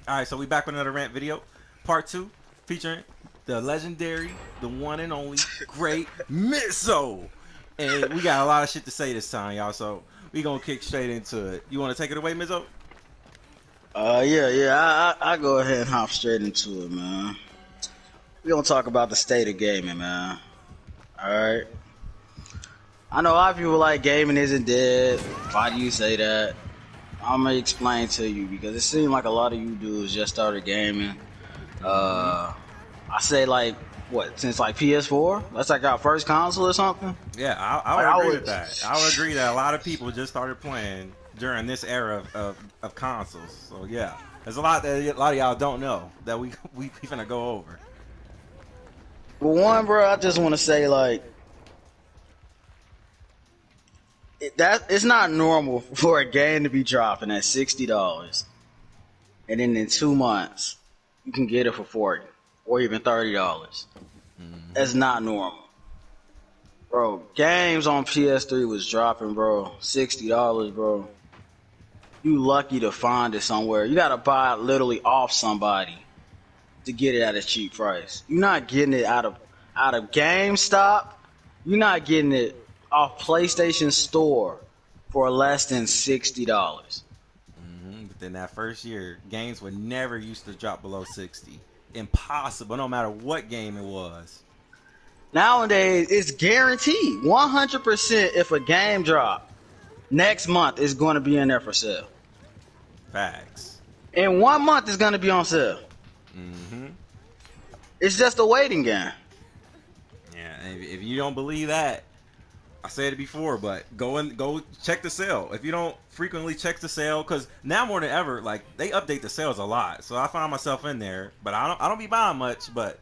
All right, so we back with another rant video, part two, featuring the legendary, the one and only, great Mizzo. And we got a lot of shit to say this time, y'all. So we gonna kick straight into it. You want to take it away, Mizzo? Yeah. I go ahead and hop straight into it, man. We gonna talk about the state of gaming, man. All right. I know a lot of people like gaming isn't dead. Why do you say that? I'm gonna explain to you because it seems like a lot of you dudes just started gaming. Mm-hmm. I say like what since like PS4? That's like our first console or something. Yeah, I Like would I agree would. with that. I would agree that a lot of people just started playing during this era of consoles. So yeah, there's a lot that a lot of y'all don't know that we finna go over. Well, one, bro, I just want to say like that it's not normal for a game to be dropping at $60, and then in 2 months you can get it for 40 or even $30. Mm-hmm. That's not normal, bro. Games on PS3 was dropping, bro, $60, bro. You lucky to find it somewhere. You gotta buy it literally off somebody to get it at a cheap price. You're not getting it out of GameStop. You're not getting it off PlayStation Store for less than $60. But then that first year, games would never used to drop below 60. Impossible, no matter what game it was. Nowadays, it's guaranteed 100% if a game drop next month is going to be in there for sale. Facts. In 1 month, it's going to be on sale. Mm-hmm. It's just a waiting game. Yeah, and if you don't believe that, I said it before, but go check the sale. If you don't frequently check the sale, because now more than ever, like they update the sales a lot. So I find myself in there, but I don't be buying much. But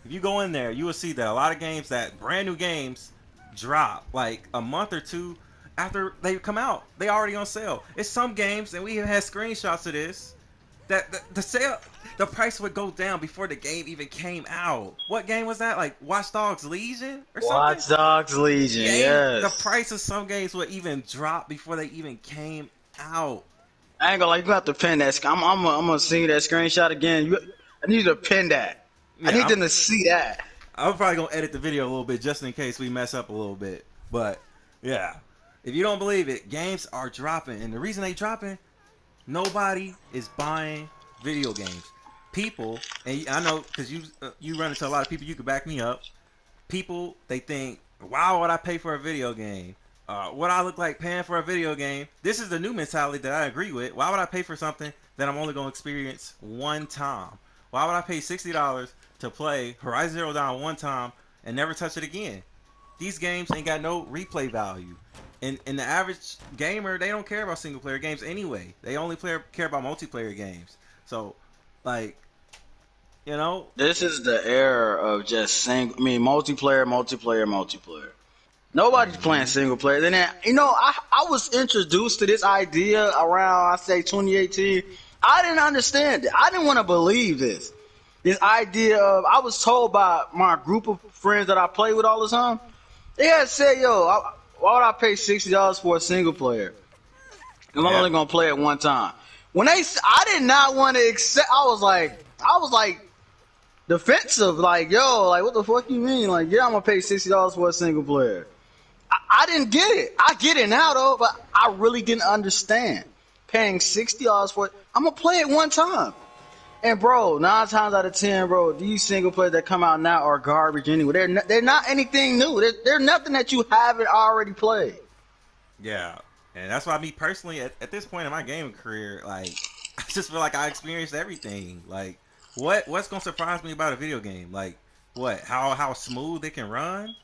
if you go in there, you will see that a lot of games, that brand new games, drop like a month or two after they come out. They already on sale. It's some games, and we have had screenshots of this, that the sale, the price would go down before the game even came out. What game was that? Like Watch Dogs Legion or something? Watch Dogs Legion, The yes. price of some games would even drop before they even came out. I ain't gonna like you have to pin that. I'm gonna send you that screenshot again. I need you to pin that. I Yeah, need them to see that. I'm probably gonna edit the video a little bit just in case we mess up a little bit. But yeah, if you don't believe it, games are dropping, and the reason they dropping, nobody is buying video games. People, and I know because you run into a lot of people. You could back me up. People, they think, why would I pay for a video game? What I look like paying for a video game? This is the new mentality that I agree with. Why would I pay for something that I'm only going to experience one time? Why would I pay $60 to play Horizon Zero Dawn one time and never touch it again? These games ain't got no replay value. And the average gamer, they don't care about single player games anyway. They only care about multiplayer games. So, like, you know, This is the era of just multiplayer. Nobody's playing mm-hmm. single player. Then I was introduced to this idea around I say 2018. I didn't understand it. I didn't want to believe this. This idea of I was told by my group of friends that I play with all the time. They had said, why would I pay $60 for a single player? I'm Yeah. only gonna play it one time. I did not want to accept. I was like defensive. Like, like what the fuck you mean? Like, yeah, I'm gonna pay $60 for a single player. I didn't get it. I get it now though, but I really didn't understand paying $60 for it. I'm gonna play it one time. And bro, 9 times out of 10, bro, these single players that come out now are garbage anyway. They're not anything new. They're nothing that you haven't already played. Yeah, and that's why me personally, at this point in my gaming career, like I just feel like I experienced everything. Like, what's gonna surprise me about a video game? Like, what? How smooth it can run?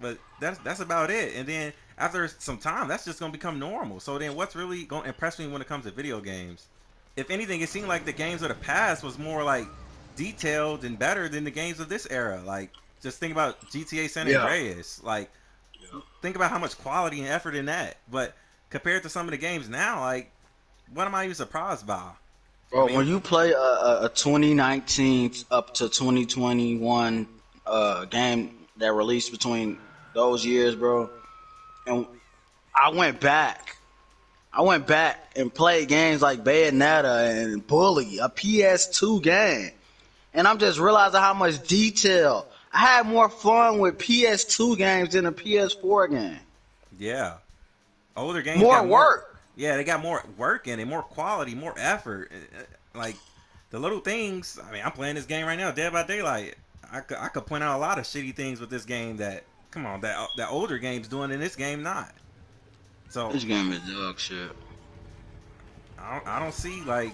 But that's about it. And then after some time, that's just gonna become normal. So then, what's really gonna impress me when it comes to video games? If anything, it seemed like the games of the past was more like detailed and better than the games of this era. Like, just think about GTA San Yeah. Andreas. Like, think about how much quality and effort in that. But compared to some of the games now, like, what am I even surprised by? I Bro, mean, when you play a 2019 up to 2021 game that released between those years, bro, and I went back I went back and played games like Bayonetta and Bully, a PS2 game. And I'm just realizing how much detail. I had more fun with PS2 games than a PS4 game. Yeah. Older games More got more. work. Yeah, they got more work in it, more quality, more effort. Like the little things. I mean, I'm playing this game right now, Dead by Daylight. I could point out a lot of shitty things with this game that, come on, that older game's doing in this game not. So This game is dog shit. I don't see like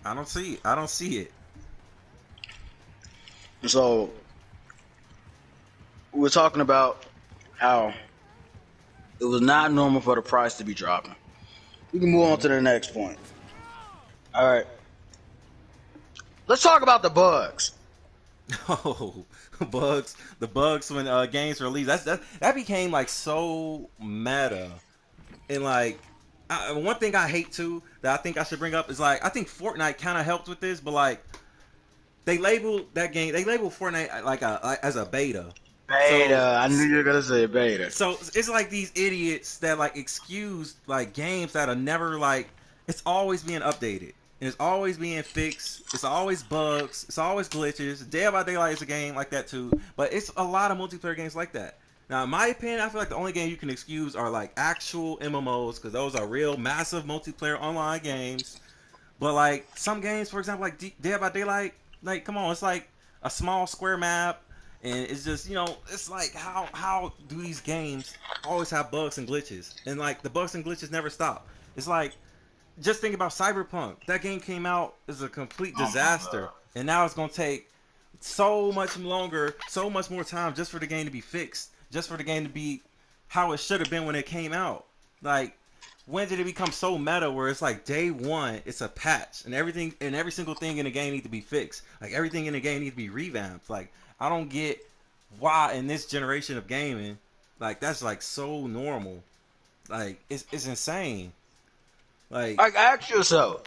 I don't see it. So we're talking about how it was not normal for the price to be dropping. We can move on to the next point. All right. Let's talk about the bugs. Oh, bugs! The bugs when games released. That became like so meta, and like one thing I hate too that I think I should bring up is like I think Fortnite kind of helped with this, but like they labeled that game. They labeled Fortnite like as a beta. Beta. So, I knew you were gonna say beta. So it's like these idiots that like excuse like games that are never like it's always being updated. And it's always being fixed. It's always bugs. It's always glitches. Dead by Daylight is a game like that too. But it's a lot of multiplayer games like that. Now, in my opinion, I feel like the only game you can excuse are like actual MMOs because those are real massive multiplayer online games. But like some games, for example, like Dead by Daylight, like come on, it's like a small square map. And it's just, you know, it's like how do these games always have bugs and glitches? And like the bugs and glitches never stop. It's like just think about Cyberpunk. That game came out as a complete disaster, and now it's gonna take so much longer, so much more time just for the game to be fixed, just for the game to be how it should have been when it came out. Like, when did it become so meta where it's like day one, it's a patch, and everything and every single thing in the game needs to be fixed. Like everything in the game needs to be revamped. Like I don't get why in this generation of gaming, like that's like so normal. Like it's insane. Like ask yourself,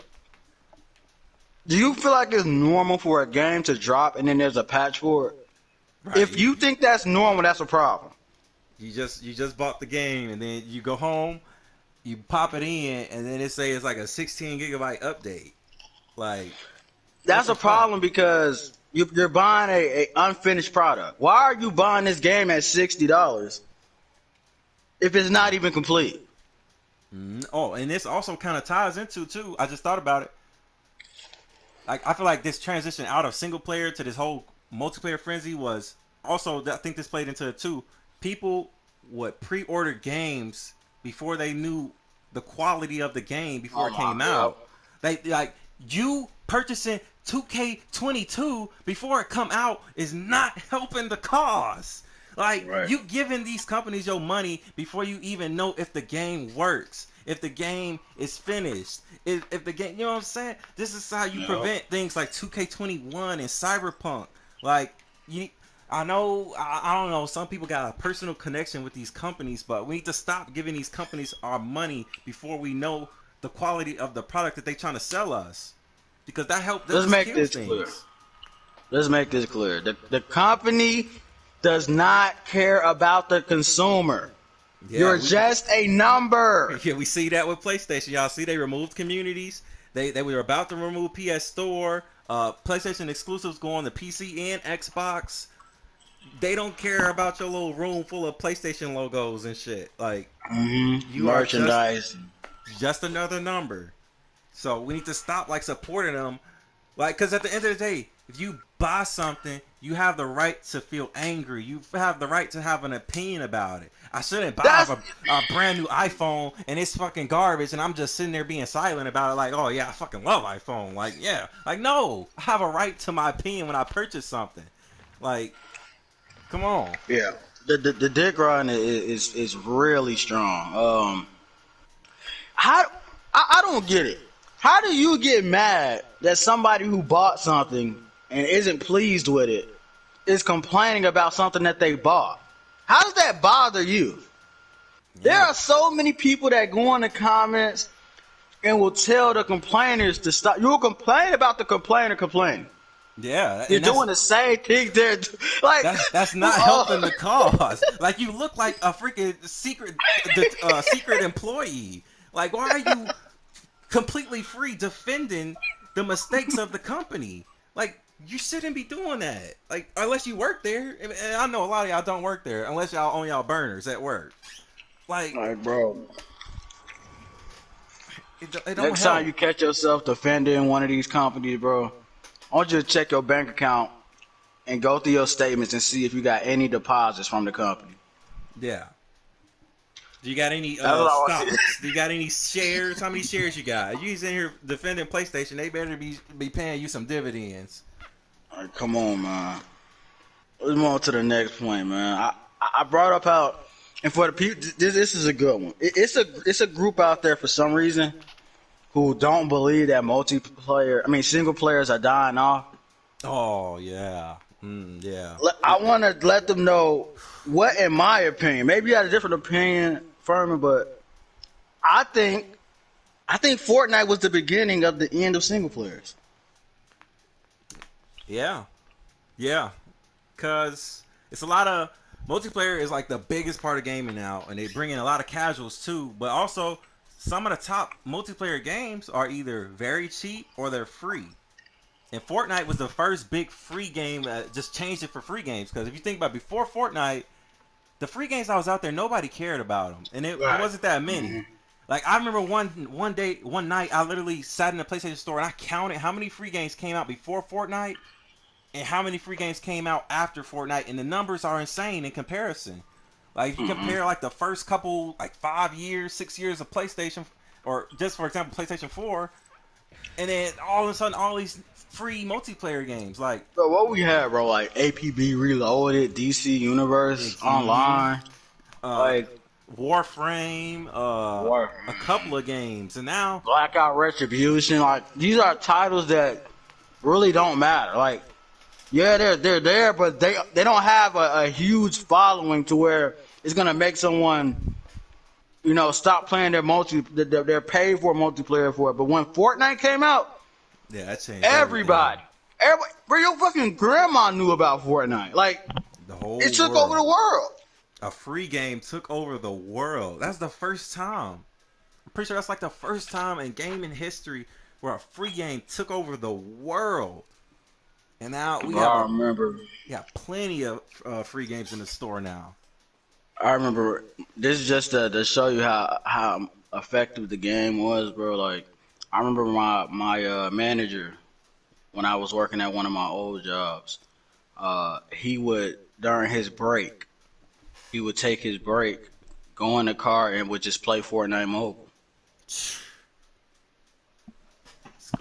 do you feel like it's normal for a game to drop and then there's a patch for it? Right. If you think that's normal, that's a problem. You just bought the game and then you go home, you pop it in, and then it says it's like a 16 gigabyte update. Like that's a problem because you're buying a unfinished product. Why are you buying this game at $60 if it's not even complete? Oh, and this also kind of ties into too. I just thought about it. Like I feel like this transition out of single player to this whole multiplayer frenzy was also. I think this played into it too. People would pre-order games before they knew the quality of the game before it came out. They like you purchasing 2K22 before it come out is not helping the cause. Like, right. You giving these companies your money before you even know if the game works, if the game is finished, if the game, you know what I'm saying? This is how you prevent things like 2K21 and Cyberpunk. Like, I know, I don't know, some people got a personal connection with these companies, but we need to stop giving these companies our money before we know the quality of the product that they're trying to sell us. Because that helps. Let's make this clear. Let's make this clear. The company does not care about the consumer. Yeah, you're just a number. Yeah, we see that with PlayStation. Y'all see they removed communities. They were about to remove PS Store. PlayStation exclusives go on the PC and Xbox. They don't care about your little room full of PlayStation logos and shit. Like you merchandise. Are just another number. So we need to stop like supporting them. Like, because at the end of the day, if you buy something, you have the right to feel angry. You have the right to have an opinion about it. I shouldn't buy a brand new iPhone and it's fucking garbage and I'm just sitting there being silent about it like, oh yeah, I fucking love iPhone. Like, yeah. Like, no. I have a right to my opinion when I purchase something. Like, come on. Yeah. The dick riding is really strong. I don't get it. How do you get mad that somebody who bought something and isn't pleased with it is complaining about something that they bought? How does that bother you? Yeah. There are so many people that go in the comments and will tell the complainers to stop. You'll complain about the complainer complaining. Yeah, you're doing the same thing there. Like that's not helping the cause. Like you look like a freaking secret employee. Like, why are you completely free defending the mistakes of the company? Like, you shouldn't be doing that. Like, unless you work there. And I know a lot of y'all don't work there unless y'all own y'all burners at work. Like, bro. it don't Next help. time you catch yourself defending one of these companies, bro, I want you to check your bank account and go through your statements and see if you got any deposits from the company. Yeah. Do you got any That's what I want to see. stocks? Do you got any shares? How many shares you got? If you in here defending PlayStation, they better be paying you some dividends. All right, come on, man. Let's move on to the next point, man. I brought up how, and for the people, this is a good one. It's a group out there for some reason who don't believe that single players are dying off. Oh yeah, yeah. I want to let them know what, in my opinion, maybe you had a different opinion, Fermin, but I think Fortnite was the beginning of the end of single players. Yeah, yeah. Cause it's a lot of multiplayer is like the biggest part of gaming now, and they bring in a lot of casuals too. But also, some of the top multiplayer games are either very cheap or they're free. And Fortnite was the first big free game that just changed it for free games. Because if you think about it, before Fortnite, the free games that was out there, nobody cared about them, and it wasn't that many. Mm-hmm. Like I remember one night, I literally sat in the PlayStation store and I counted how many free games came out before Fortnite and how many free games came out after Fortnite, and the numbers are insane in comparison. Like if you compare like the first couple, like 5 years, 6 years of PlayStation, or just for example PlayStation 4, and then all of a sudden all these free multiplayer games. Like, bro, what we had, bro? Like APB Reloaded, DC Universe Online, like Warframe, a couple of games, and now Blackout Retribution. Like these are titles that really don't matter. Like, yeah, they're there, but they don't have a huge following to where it's gonna make someone, stop playing their paid for multiplayer for it. But when Fortnite came out, yeah, that changed everybody, bro, your fucking grandma knew about Fortnite. Like, the whole it took over the world. A free game took over the world. That's the first time. I'm pretty sure that's like the first time in gaming history where a free game took over the world. And now we have plenty of free games in the store now. I remember, this is just to show you how effective the game was, bro. Like, I remember my manager, when I was working at one of my old jobs, he would, during his break, he would take his break, go in the car, and would just play Fortnite Mobile. It's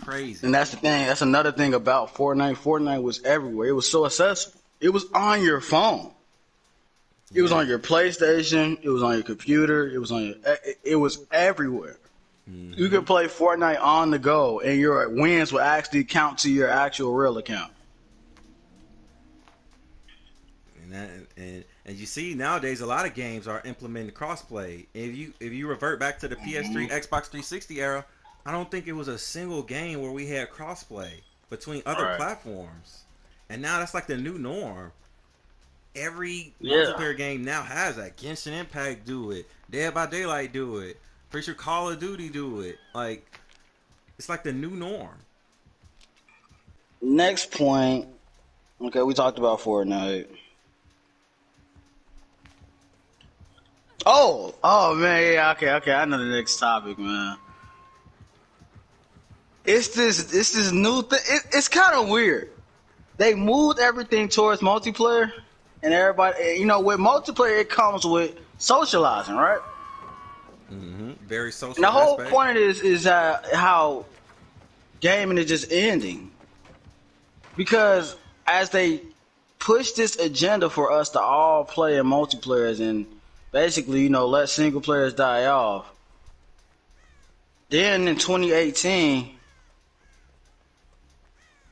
crazy. And that's the thing. That's another thing about Fortnite. Fortnite was everywhere. It was so accessible. It was on your phone. It was on your PlayStation. It was on your computer. It was everywhere. Mm-hmm. You could play Fortnite on the go, and your wins will actually count to your actual real account. And you see nowadays a lot of games are implementing crossplay. If you revert back to the PS3, Xbox 360 era, I don't think it was a single game where we had crossplay between other platforms. And now that's like the new norm. Every multiplayer game now has that. Genshin Impact do it. Dead by Daylight do it. Pretty sure Call of Duty do it. Like, it's like the new norm. Next point. Okay, we talked about Fortnite. Oh man, yeah, okay. I know the next topic, man. It's this new thing. It's kind of weird. They moved everything towards multiplayer, and everybody, with multiplayer, it comes with socializing, right? Mm-hmm. Very social. And the whole point is how gaming is just ending, because as they push this agenda for us to all play in multiplayers and basically, let single players die off. Then in 2018,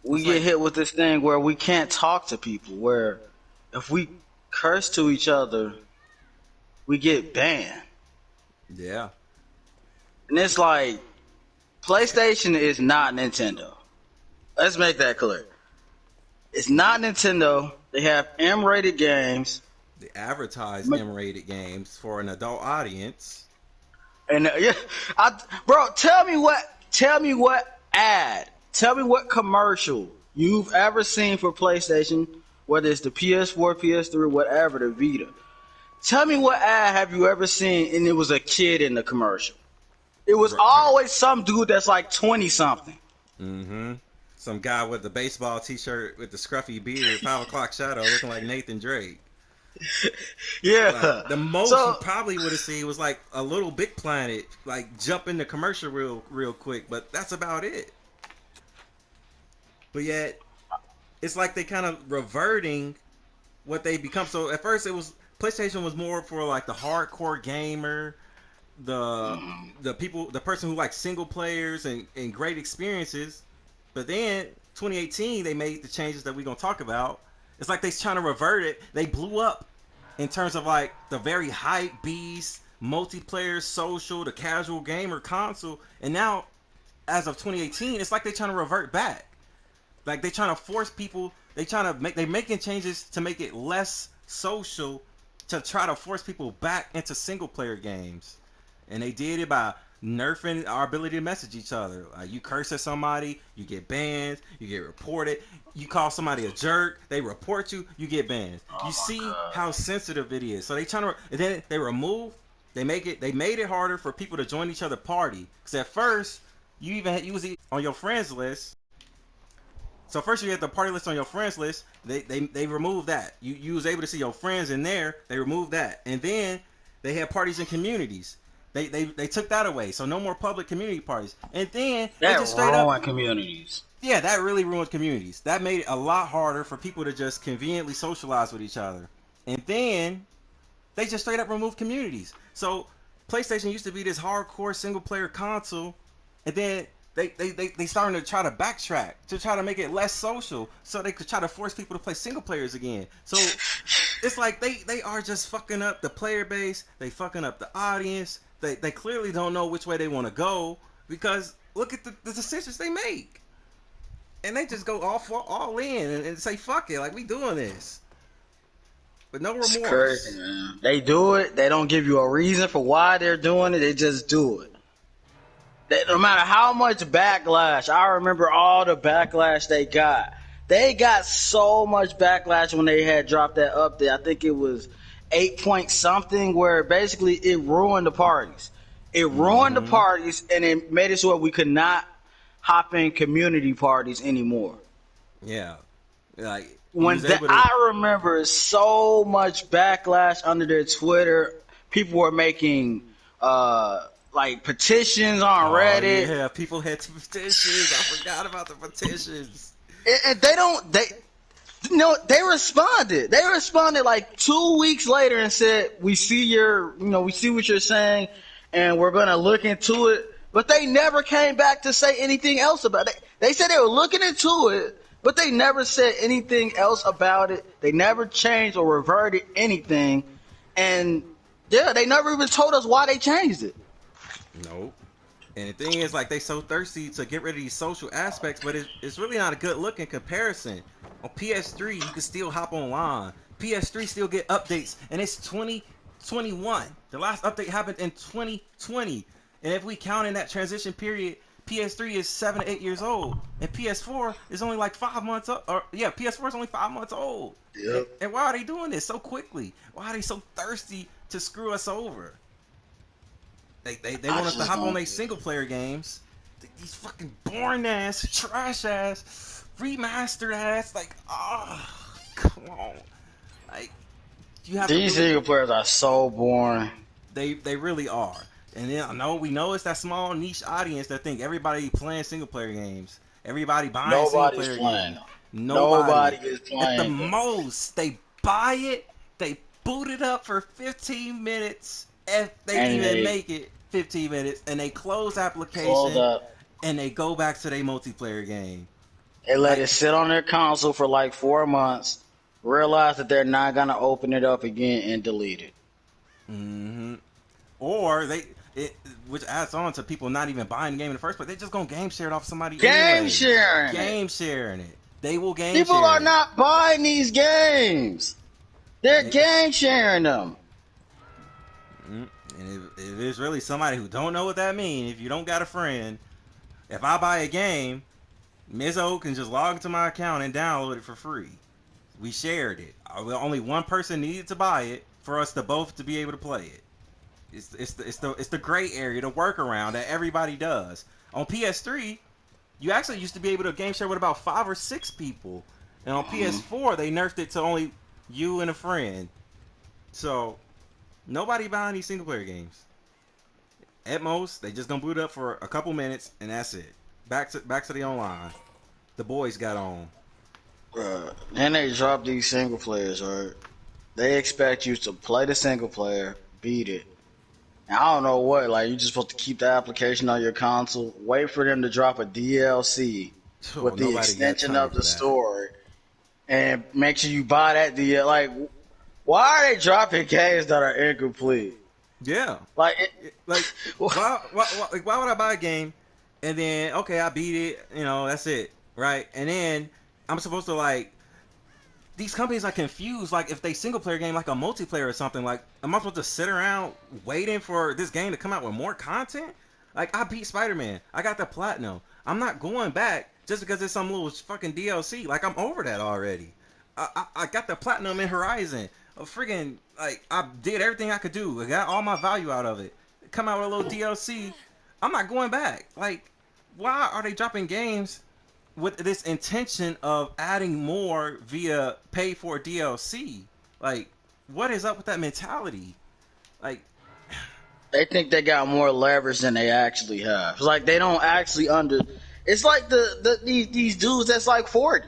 we get hit with this thing where we can't talk to people, where if we curse to each other, we get banned. Yeah. And it's like, PlayStation is not Nintendo. Let's make that clear. It's not Nintendo. They have M-rated games. They advertise M-rated games for an adult audience. And bro, tell me what ad, tell me what commercial you've ever seen for PlayStation, whether it's the PS4, PS3, whatever, the Vita. Tell me what ad have you ever seen and it was a kid in the commercial. It was always some dude that's like 20 something. Mm-hmm. Some guy with the baseball T-shirt with the scruffy beard, 5 o'clock shadow, looking like Nathan Drake. Yeah. Like, the most you probably would have seen was like a Little Big Planet, like jump in the commercial real quick, but that's about it. But yet, it's like they kind of reverting what they become. So at first, it was PlayStation was more for like the hardcore gamer, the people, the person who likes single players and great experiences. But then 2018, they made the changes that we're gonna talk about. It's like they're trying to revert it. They blew up in terms of like the very hype beast, multiplayer, social, the casual gamer console, and now as of 2018, it's like they're trying to revert back. Like they're trying to force people. They're making changes to make it less social, to try to force people back into single player games. And they did it by nerfing our ability to message each other. You curse at somebody, you get banned, you get reported. You call somebody a jerk, they report you, you get banned. You see how sensitive it is. So they trying to, and then they made it harder for people to join each other party. Because at first, you was on your friends list. So first you had the party list on your friends list. They removed that. You was able to see your friends in there. They removed that, and then they had parties in communities. They took that away. So no more public community parties. And then that they just straight up communities. Yeah, that really ruined communities. That made it a lot harder for people to just conveniently socialize with each other. And then they just straight up removed communities. So PlayStation used to be this hardcore single player console, and then they starting to try to backtrack to try to make it less social, so they could try to force people to play single players again. So it's like they are just fucking up the player base. They fucking up the audience. They clearly don't know which way they want to go, because look at the decisions they make, and they just go all in and say fuck it, like we doing this, but no remorse. It's crazy, man. They do it. They don't give you a reason for why they're doing it. They just do it. No matter how much backlash, I remember all the backlash they got. They got so much backlash when they had dropped that update. I think it was 8 point something, where basically it ruined the parties. It ruined the parties, and it made it so we could not hop in community parties anymore. Yeah, like I remember so much backlash under their Twitter. People were making like petitions on Reddit. Yeah, people had petitions. I forgot about the petitions. And they responded. They responded like 2 weeks later and said, we see what you're saying, and we're going to look into it. But they never came back to say anything else about it. They said they were looking into it, but they never said anything else about it. They never changed or reverted anything. And yeah, they never even told us why they changed it. Nope. And the thing is, like, they so thirsty to get rid of these social aspects, but it's really not a good look in comparison. On PS3, you can still hop online. PS3 still get updates, and it's 2021. The last update happened in 2020. And if we count in that transition period, PS3 is 7 to 8 years old, and PS4 is only like 5 months old. PS4 is only 5 months old. Yep. And why are they doing this so quickly? Why are they so thirsty to screw us over? They want us to hop on their single player games. These fucking boring ass, trash ass, remastered ass. Like, come on. Like, you have these single players are so boring. They really are. And then we know it's that small niche audience that think everybody playing single player games. Everybody buying single player games. Nobody is playing. At the most, they buy it, they boot it up for 15 minutes, if they even make it 15 minutes, and they close application and they go back to their multiplayer game. They let it sit on their console for like 4 months, realize that they're not gonna open it up again and delete it. Or which adds on to people not even buying the game in the first place. They just gonna game share it off somebody. Game sharing it. They will game share. People are not buying these games. They're game sharing them. And if it's really somebody who don't know what that means, if you don't got a friend, if I buy a game, Mizzo can just log into my account and download it for free. We shared it. Only one person needed to buy it for us to both to be able to play it. It's the gray area, the workaround that everybody does. On PS3, you actually used to be able to game share with about 5 or 6 people, and on PS4 they nerfed it to only you and a friend. So nobody buying these single player games. At most, they just gonna boot up for a couple minutes and that's it. Back to the online. The boys got on. Then they drop these single players, right? They expect you to play the single player, beat it. And I don't know what, like you just supposed to keep the application on your console, wait for them to drop a DLC with the extension of the story, and make sure you buy that DLC. Like, why are they dropping games that are incomplete? Yeah. Like, why would I buy a game and then okay, I beat it, that's it, right? And then I'm supposed to like these companies are confused. Like if they single player game like a multiplayer or something, like am I supposed to sit around waiting for this game to come out with more content? Like I beat Spider-Man, I got the platinum. I'm not going back just because it's some little fucking DLC. Like I'm over that already. I got the platinum in Horizon. Friggin' like I did everything I could do. I got all my value out of it. Come out with a little DLC. I'm not going back. Like why are they dropping games with this intention of adding more via pay for DLC? Like, what is up with that mentality? Like, they think they got more leverage than they actually have. It's like they don't actually It's like these dudes that's like 40.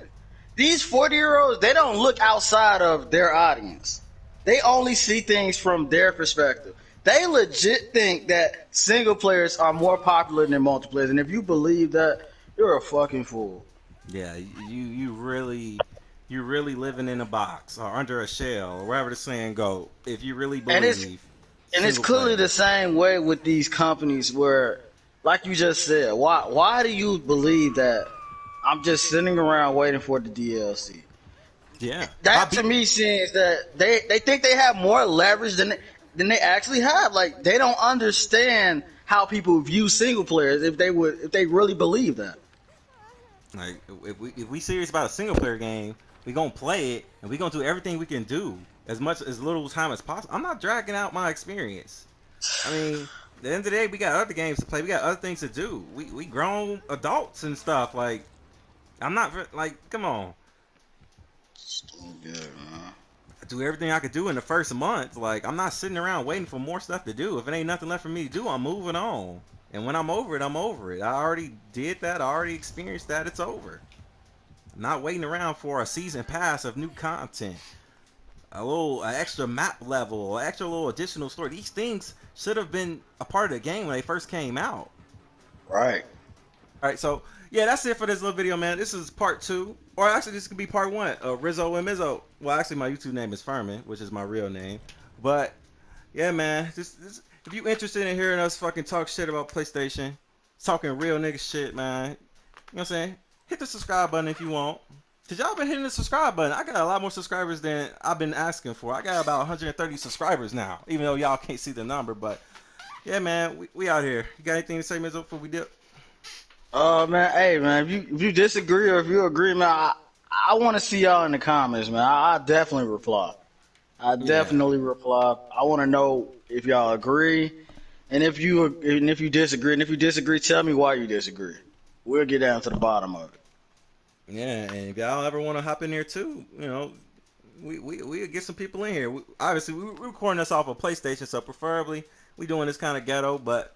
These 40-year-olds, they don't look outside of their audience. They only see things from their perspective. They legit think that single players are more popular than multiplayers, and if you believe that, you're a fucking fool. Yeah, you really living in a box or under a shell or wherever the saying go. If you really believe, and it's clearly the same way with these companies where, like you just said, why do you believe that I'm just sitting around waiting for the DLC? Yeah, that to me seems that they think they have more leverage than they actually have. Like they don't understand how people view single players if they really believe that. Like if we serious about a single player game, we gonna play it and we gonna do everything we can do as little time as possible. I'm not dragging out my experience. I mean, at the end of the day, we got other games to play. We got other things to do. We grown adults and stuff. Like I'm not like come on. Good, man. I do everything I could do in the first month. Like I'm not sitting around waiting for more stuff to do. If it ain't nothing left for me to do, I'm moving on. And when I'm over it, I'm over it. I already did that. I already experienced that. It's over. I'm not waiting around for a season pass of new content, an extra map level, an extra little additional story. These things should have been a part of the game when they first came out. Right. All right. So yeah, that's it for this little video, man. This is part 2, or actually this could be part 1. Rizzo and Mizzo. Well, actually my YouTube name is Fermin, which is my real name. But yeah, man, this if you interested in hearing us fucking talk shit about PlayStation, talking real nigga shit, man, you know what I'm saying? Hit the subscribe button if you want. Cause y'all been hitting the subscribe button. I got a lot more subscribers than I've been asking for. I got about 130 subscribers now, even though y'all can't see the number. But yeah, man, we out here. You got anything to say, Mizzo, before we dip? Man, hey, man, if you disagree or if you agree, man, I want to see y'all in the comments, man. I definitely reply. Definitely reply. I want to know if y'all agree, and if you disagree, and if you disagree, tell me why you disagree. We'll get down to the bottom of it. Yeah, and if y'all ever want to hop in there too, we'll get some people in here. Obviously, we're recording this off of PlayStation, so preferably we doing this kind of ghetto. But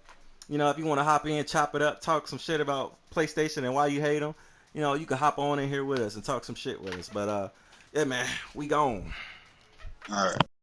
if you want to hop in, chop it up, talk some shit about PlayStation and why you hate them, you can hop on in here with us and talk some shit with us. But yeah, man, we gone. All right.